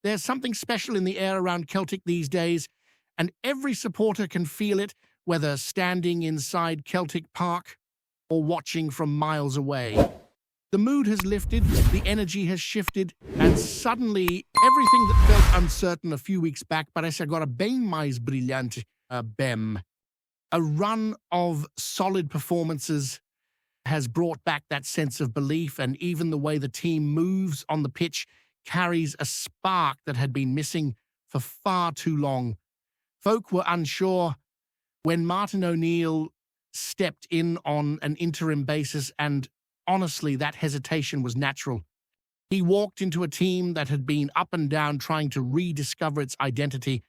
There's something special in the air around Celtic these days, and every supporter can feel it, whether standing inside Celtic Park or watching from miles away. The mood has lifted, the energy has shifted, and suddenly everything that felt uncertain a few weeks back parece agora bem mais brilhante, bem. A run of solid performances has brought back that sense of belief, and even the way the team moves on the pitch carries a spark that had been missing for far too long. Folk were unsure when Martin O'Neill stepped in on an interim basis, and honestly, that hesitation was natural. He walked into a team that had been up and down trying to rediscover its identity,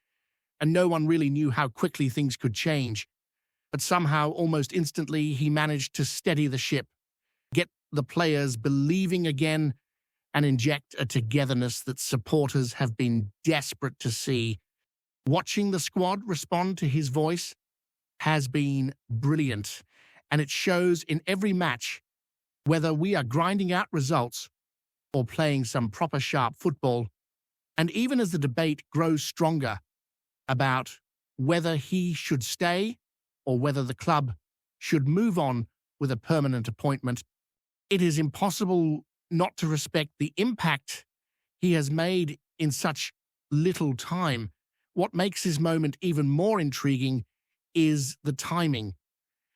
and no one really knew how quickly things could change. But somehow, almost instantly, he managed to steady the ship, get the players believing again, and inject a togetherness that supporters have been desperate to see. Watching the squad respond to his voice has been brilliant, and it shows in every match, whether we are grinding out results or playing some proper sharp football. And even as the debate grows stronger about whether he should stay or whether the club should move on with a permanent appointment, it is impossible not to respect the impact he has made in such little time. What makes his moment even more intriguing is the timing.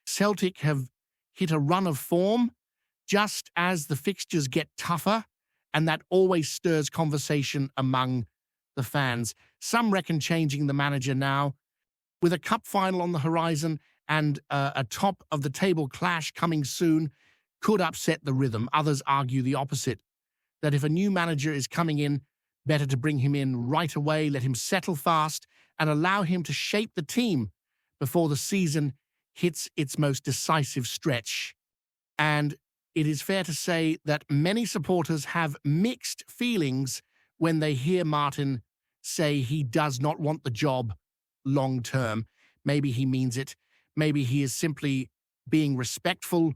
Celtic have hit a run of form just as the fixtures get tougher, and that always stirs conversation among the fans. Some reckon changing the manager now, with a cup final on the horizon and a top-of-the-table clash coming soon, could upset the rhythm. Others argue the opposite, that if a new manager is coming in, better to bring him in right away, let him settle fast, and allow him to shape the team before the season hits its most decisive stretch. And it is fair to say that many supporters have mixed feelings when they hear Martin say he does not want the job long term. Maybe he means it. Maybe he is simply being respectful,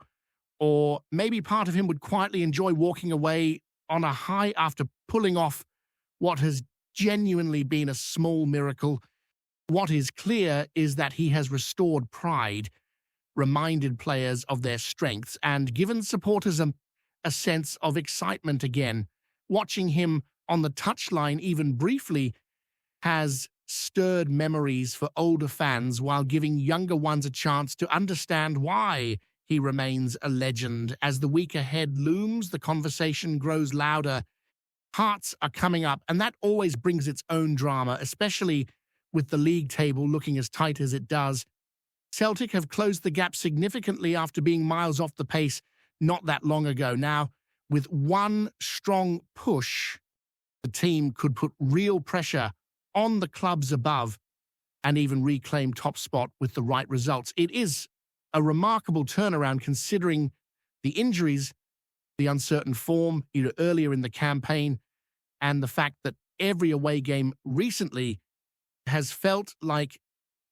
or maybe part of him would quietly enjoy walking away on a high after pulling off what has genuinely been a small miracle. What is clear is that he has restored pride, reminded players of their strengths, and given supporters a sense of excitement again. Watching him on the touchline even briefly has stirred memories for older fans while giving younger ones a chance to understand why he remains a legend. As the week ahead looms, the conversation grows louder. Hearts are coming up, and that always brings its own drama, especially with the league table looking as tight as it does. Celtic have closed the gap significantly after being miles off the pace not that long ago. Now, with one strong push, the team could put real pressure on the clubs above and even reclaim top spot with the right results. It is a remarkable turnaround considering the injuries, the uncertain form earlier in the campaign, and the fact that every away game recently has felt like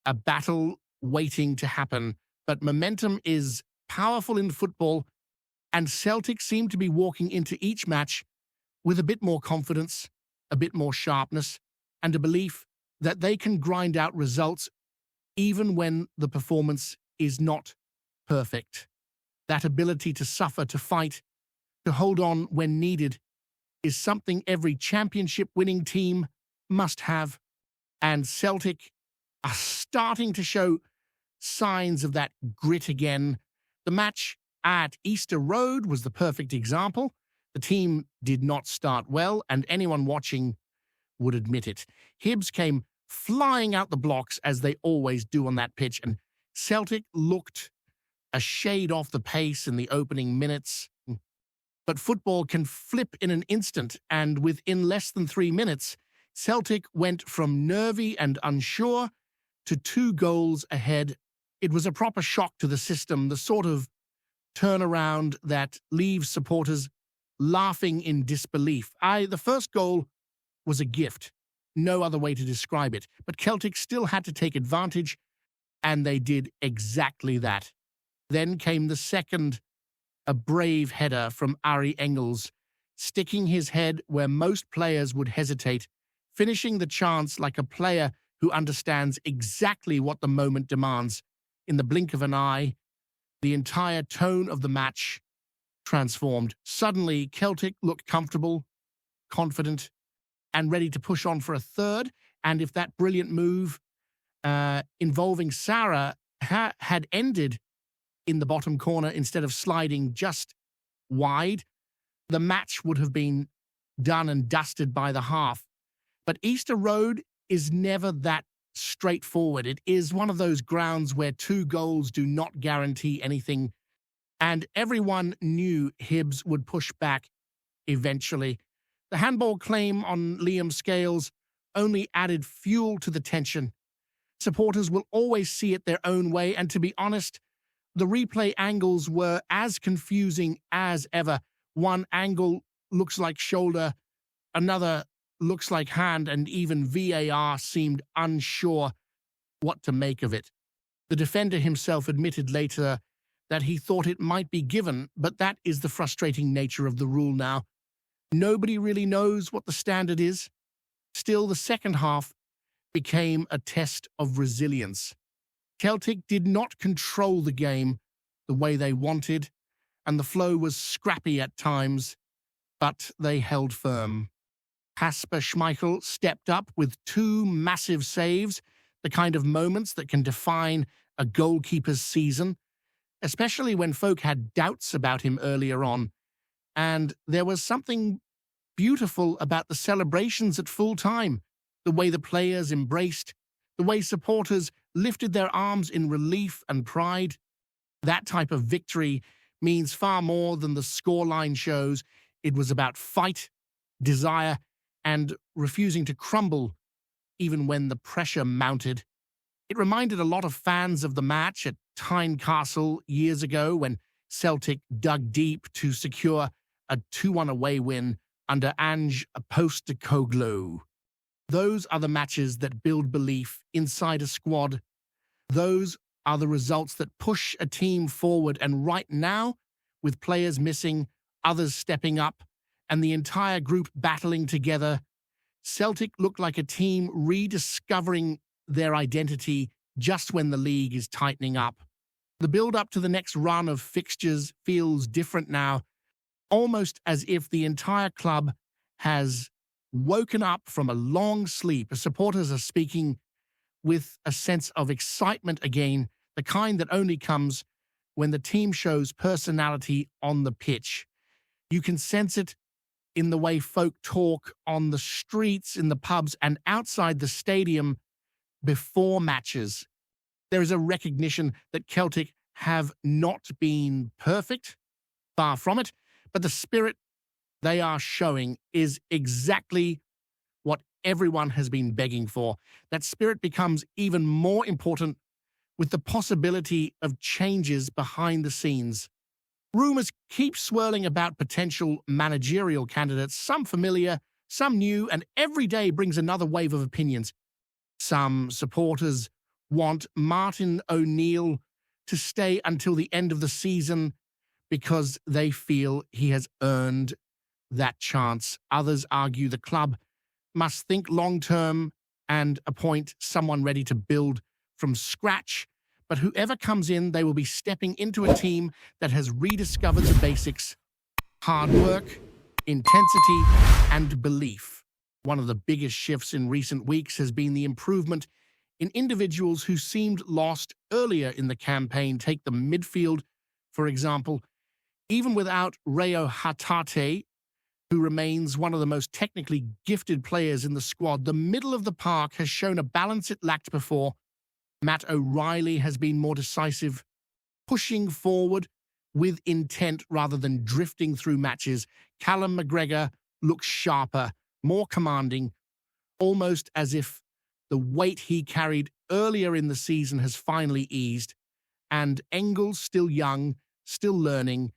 a battle waiting to happen. But momentum is powerful in football, and Celtic seem to be walking into each match with a bit more confidence, a bit more sharpness, and a belief that they can grind out results even when the performance is not perfect. That ability to suffer, to fight, to hold on when needed is something every championship-winning team must have, and Celtic are starting to show signs of that grit again. The match at Easter Road was the perfect example. The team did not start well, and anyone watching would admit it. Hibs came flying out the blocks, as they always do on that pitch, and Celtic looked a shade off the pace in the opening minutes. But football can flip in an instant, and within less than 3 minutes, Celtic went from nervy and unsure to 2 goals ahead. It was a proper shock to the system, the sort of turnaround that leaves supporters laughing in disbelief. The first goal was a gift. No other way to describe it. But Celtic still had to take advantage, and they did exactly that. Then came the second, a brave header from Ari Engels, sticking his head where most players would hesitate, finishing the chance like a player who understands exactly what the moment demands. In the blink of an eye, the entire tone of the match transformed. Suddenly, Celtic looked comfortable, confident, and ready to push on for a third. And if that brilliant move involving Sarah had ended in the bottom corner instead of sliding just wide, the match would have been done and dusted by the half. But Easter Road is never that straightforward. It is one of those grounds where 2 goals do not guarantee anything, and everyone knew Hibs would push back eventually. The handball claim on Liam Scales only added fuel to the tension. Supporters will always see it their own way, and to be honest, the replay angles were as confusing as ever. One angle looks like shoulder, another looks like hand, and even VAR seemed unsure what to make of it. The defender himself admitted later that he thought it might be given, but that is the frustrating nature of the rule now. Nobody really knows what the standard is. Still, the second half became a test of resilience. Celtic did not control the game the way they wanted, and the flow was scrappy at times, but they held firm. Kasper Schmeichel stepped up with 2 massive saves, the kind of moments that can define a goalkeeper's season, especially when folk had doubts about him earlier on. And there was something beautiful about the celebrations at full time, the way the players embraced, the way supporters lifted their arms in relief and pride. That type of victory means far more than the scoreline shows. It was about fight, desire, and refusing to crumble even when the pressure mounted. It reminded a lot of fans of the match at Tynecastle years ago when Celtic dug deep to secure a 2-1 away win under Ange Postecoglou. Those are the matches that build belief inside a squad. Those are the results that push a team forward. And right now, with players missing, others stepping up, and the entire group battling together, Celtic look like a team rediscovering their identity just when the league is tightening up. The build-up to the next run of fixtures feels different now, almost as if the entire club has woken up from a long sleep. Supporters are speaking with a sense of excitement again, the kind that only comes when the team shows personality on the pitch. You can sense it in the way folk talk on the streets, in the pubs, and outside the stadium before matches. There is a recognition that Celtic have not been perfect, far from it, but the spirit they are showing is exactly what everyone has been begging for. That spirit becomes even more important with the possibility of changes behind the scenes. Rumors keep swirling about potential managerial candidates, some familiar, some new, and every day brings another wave of opinions. Some supporters want Martin O'Neill to stay until the end of the season because they feel he has earned that chance. Others argue the club must think long-term and appoint someone ready to build from scratch. But whoever comes in, they will be stepping into a team that has rediscovered the basics: hard work, intensity, and belief. One of the biggest shifts in recent weeks has been the improvement in individuals who seemed lost earlier in the campaign. Take the midfield, for example. Even without Reo Hatate, who remains one of the most technically gifted players in the squad, the middle of the park has shown a balance it lacked before. Matt O'Reilly has been more decisive, pushing forward with intent rather than drifting through matches. Callum McGregor looks sharper, more commanding, almost as if the weight he carried earlier in the season has finally eased. And Engels, still young, still learning,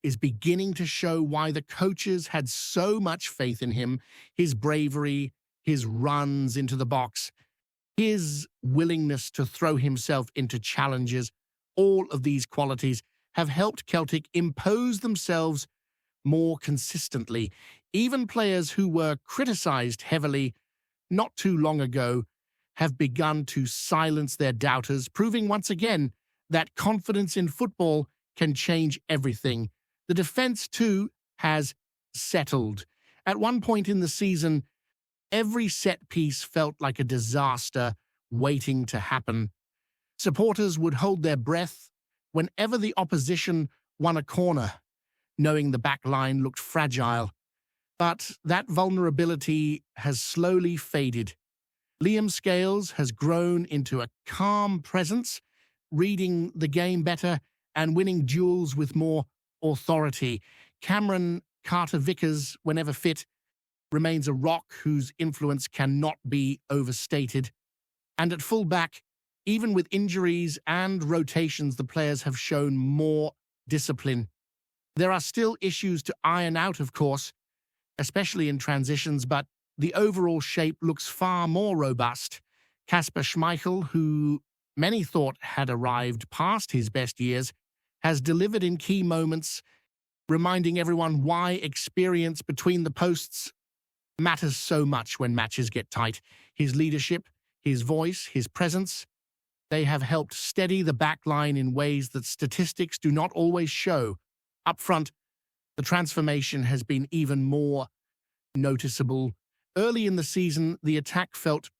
is beginning to show why the coaches had so much faith in him. His bravery, his runs into the box, his willingness to throw himself into challenges, all of these qualities have helped Celtic impose themselves more consistently. Even players who were criticised heavily not too long ago, have begun to silence their doubters, proving once again that confidence in football can change everything. The defense, too, has settled. At one point in the season, every set piece felt like a disaster waiting to happen. Supporters would hold their breath whenever the opposition won a corner, knowing the back line looked fragile. But that vulnerability has slowly faded. Liam Scales has grown into a calm presence, reading the game better and winning duels with more authority. Cameron Carter-Vickers, whenever fit, remains a rock whose influence cannot be overstated. And at fullback, even with injuries and rotations, the players have shown more discipline. There are still issues to iron out, of course, especially in transitions, but the overall shape looks far more robust. Kasper Schmeichel, who many thought had arrived past his best years, has delivered in key moments, reminding everyone why experience between the posts matters so much when matches get tight. His leadership, his voice, his presence, they have helped steady the back line in ways that statistics do not always show. Up front, the transformation has been even more noticeable. Early in the season, the attack felt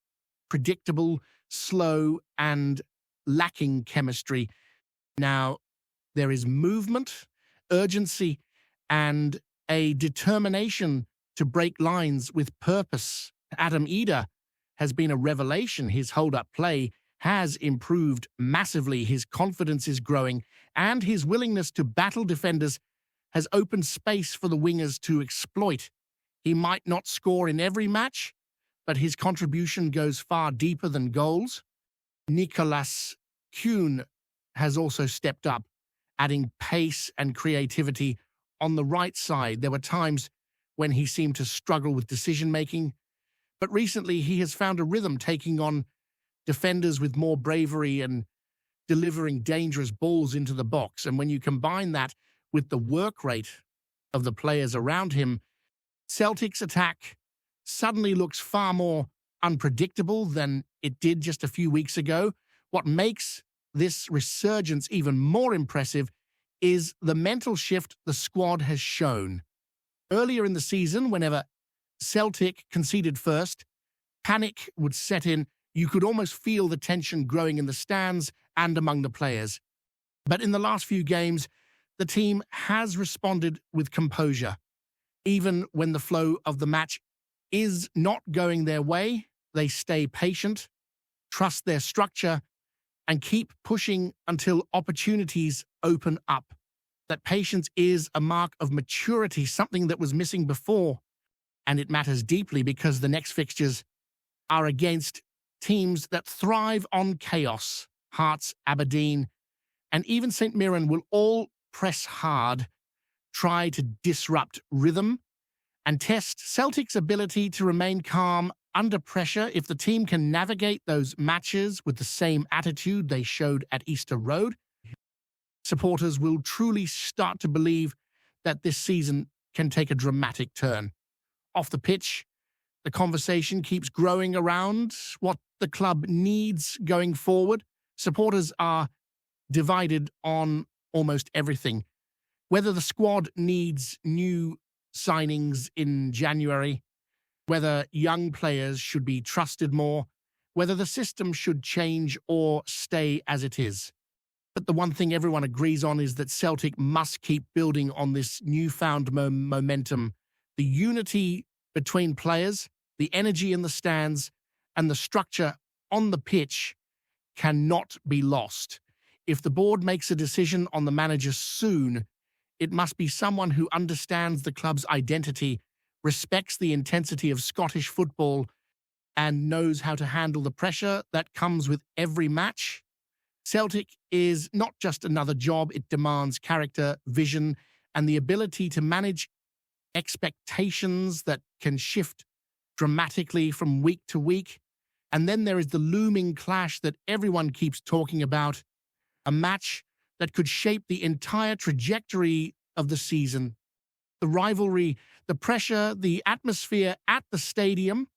predictable, slow, and lacking chemistry. Now, there is movement, urgency, and a determination to break lines with purpose. Adam Eder has been a revelation. His hold-up play has improved massively. His confidence is growing, and his willingness to battle defenders has opened space for the wingers to exploit. He might not score in every match, but his contribution goes far deeper than goals. Nicolas Kuhn has also stepped up, adding pace and creativity on the right side. There were times when he seemed to struggle with decision-making, but recently he has found a rhythm, taking on defenders with more bravery and delivering dangerous balls into the box. And when you combine that with the work rate of the players around him, Celtic's attack suddenly looks far more unpredictable than it did just a few weeks ago. What makes this resurgence even more impressive is the mental shift the squad has shown. Earlier in the season, whenever Celtic conceded first, panic would set in. You could almost feel the tension growing in the stands and among the players. But in the last few games, the team has responded with composure. Even when the flow of the match is not going their way, they stay patient, trust their structure, and keep pushing until opportunities open up. That patience is a mark of maturity, something that was missing before, and it matters deeply because the next fixtures are against teams that thrive on chaos. Hearts, Aberdeen, and even St. Mirren will all press hard, try to disrupt rhythm, and test Celtic's ability to remain calm under pressure. If the team can navigate those matches with the same attitude they showed at Easter Road, supporters will truly start to believe that this season can take a dramatic turn. Off the pitch, the conversation keeps growing around what the club needs going forward. Supporters are divided on almost everything. Whether the squad needs new signings in January, whether young players should be trusted more, whether the system should change or stay as it is. But the one thing everyone agrees on is that Celtic must keep building on this newfound momentum. The unity between players, the energy in the stands, and the structure on the pitch cannot be lost. If the board makes a decision on the manager soon, it must be someone who understands the club's identity, respects the intensity of Scottish football, and knows how to handle the pressure that comes with every match. Celtic is not just another job. It demands character, vision, and the ability to manage expectations that can shift dramatically from week to week. And then there is the looming clash that everyone keeps talking about, a match that could shape the entire trajectory of the season. The rivalry, the pressure, the atmosphere at the stadium,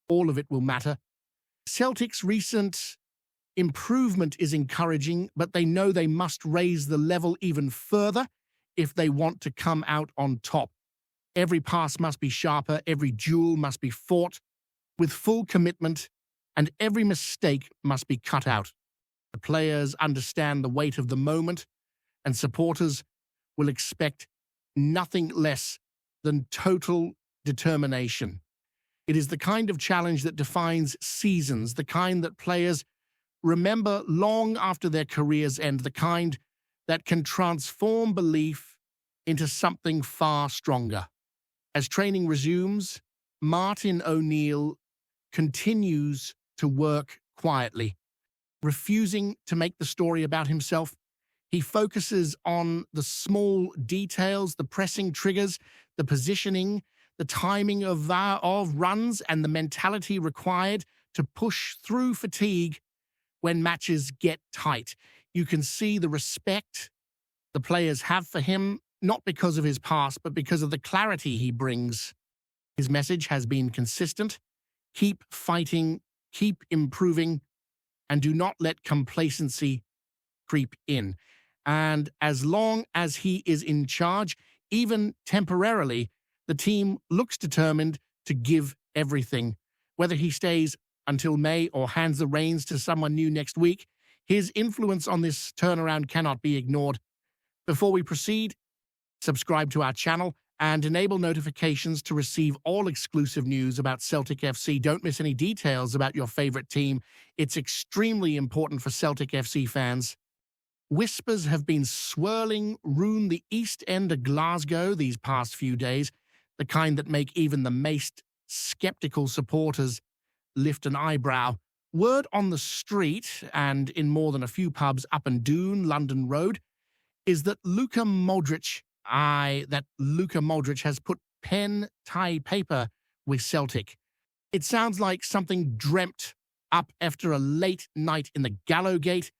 all of it will matter. Celtic's recent improvement is encouraging, but they know they must raise the level even further if they want to come out on top. Every pass must be sharper, every duel must be fought with full commitment, and every mistake must be cut out. The players understand the weight of the moment, and supporters will expect nothing less than total determination. It is the kind of challenge that defines seasons, the kind that players remember long after their careers end, the kind that can transform belief into something far stronger. As training resumes, Martin O'Neill continues to work quietly, refusing to make the story about himself. He focuses on the small details, the pressing triggers, the positioning, the timing of runs, and the mentality required to push through fatigue when matches get tight. You can see the respect the players have for him, not because of his past, but because of the clarity he brings. His message has been consistent. Keep fighting, keep improving, and do not let complacency creep in. And as long as he is in charge, even temporarily, the team looks determined to give everything. Whether he stays until May or hands the reins to someone new next week, his influence on this turnaround cannot be ignored. Before we proceed, subscribe to our channel and enable notifications to receive all exclusive news about Celtic FC. Don't miss any details about your favorite team. It's extremely important for Celtic FC fans. Whispers have been swirling round the East End of Glasgow these past few days, the kind that make even the most skeptical supporters lift an eyebrow. Word on the street, and in more than a few pubs up and down London Road, is that Luka Modric has put pen to paper with Celtic. It sounds like something dreamt up after a late night in the Gallowgate,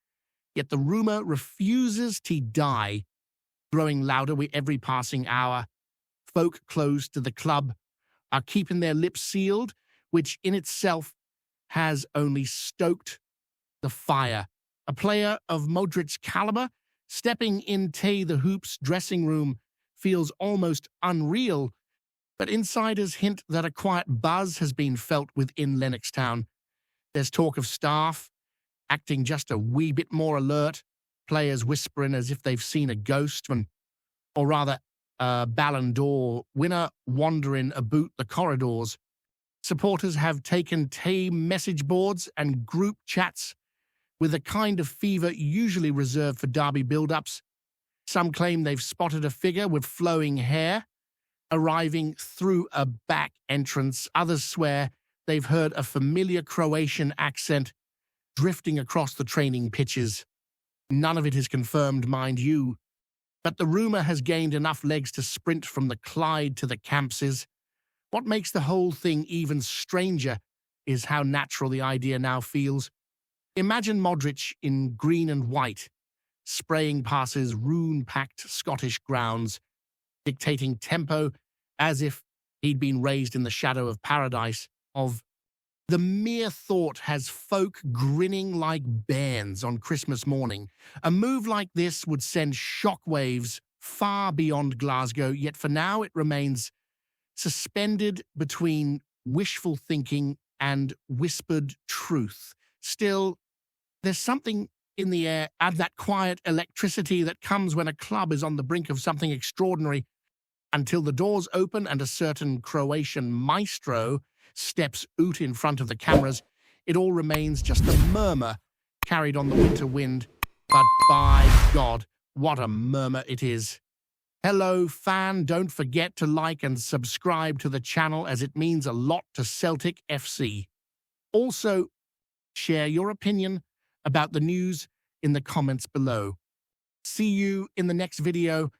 yet the rumour refuses to die, growing louder with every passing hour. Folk close to the club are keeping their lips sealed, which in itself has only stoked the fire. A player of Modric's calibre stepping into the Hoops dressing room feels almost unreal, but insiders hint that a quiet buzz has been felt within Lennoxtown. There's talk of staff acting just a wee bit more alert, players whispering as if they've seen a ghost, or rather a Ballon d'Or winner wandering about the corridors. Supporters have taken team message boards and group chats with a kind of fever usually reserved for derby build-ups. Some claim they've spotted a figure with flowing hair arriving through a back entrance. Others swear they've heard a familiar Croatian accent drifting across the training pitches. None of it is confirmed, mind you, but the rumour has gained enough legs to sprint from the Clyde to the Campses. What makes the whole thing even stranger is how natural the idea now feels. Imagine Modric in green and white, spraying past his rune-packed Scottish grounds, dictating tempo as if he'd been raised in the shadow of paradise. The mere thought has folk grinning like bairns on Christmas morning. A move like this would send shockwaves far beyond Glasgow, yet for now it remains suspended between wishful thinking and whispered truth. Still, there's something in the air, and that quiet electricity that comes when a club is on the brink of something extraordinary. Until the doors open and a certain Croatian maestro steps out in front of the cameras, it all remains just a murmur carried on the winter wind. But by God, what a murmur it is. Hello, fan. Don't forget to like and subscribe to the channel, as it means a lot to Celtic FC. Also, share your opinion about the news in the comments below. See you in the next video.